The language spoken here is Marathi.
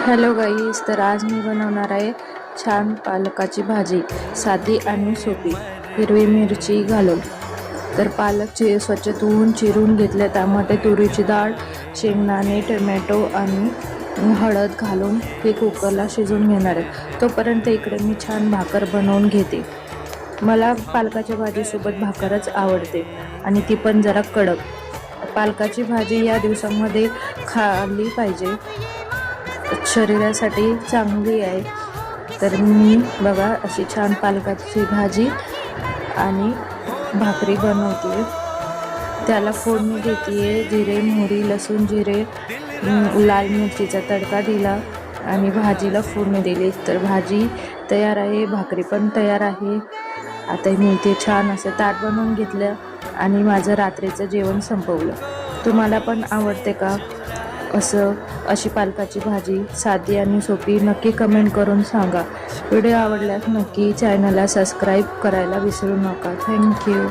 हॅलो गाईस, तर आज मी बनवणार आहे छान पालकाची भाजी, साधी आणि सोपी, हिरवी मिरची घालून। तर पालक स्वच्छ धुवून चिरून घेतले, त्यामध्ये तुरीची डाळ, शेंगदाणे, टोमॅटो आणि हळद घालून ते कुकरला शिजवून घेणार आहे। तोपर्यंत इकडे मी छान भाकर बनवून घेते। मला पालकाच्या भाजीसोबत भाकरच आवडते आणि ती पण जरा कडक। पालकाची भाजी या दिवसांमध्ये खाल्ली पाहिजे, शरीरासाठी चांगली आहे। तर मी बघा अशी छान पालकाची भाजी आणि भाकरी बनवते। त्याला फोडणी देते, जिरे, मोहरी, लसूण, जिरे, लाल मिरचीचा तडका दिला आणि भाजीला फोडणी दिली। तर भाजी तयार आहे, भाकरी पण तयार आहे। आता मी ते छान असं ताट बनवून घेतलं आणि माझं रात्रीचं जेवण संपवलं। तुम्हाला पण आवडते का अशी पालकाची भाजी, साधी आणि सोपी? नक्की कमेंट करून सांगा। व्हिडिओ आवडल्यास नक्की चॅनलला सबस्क्राईब करायला विसरू नका। थँक्यू।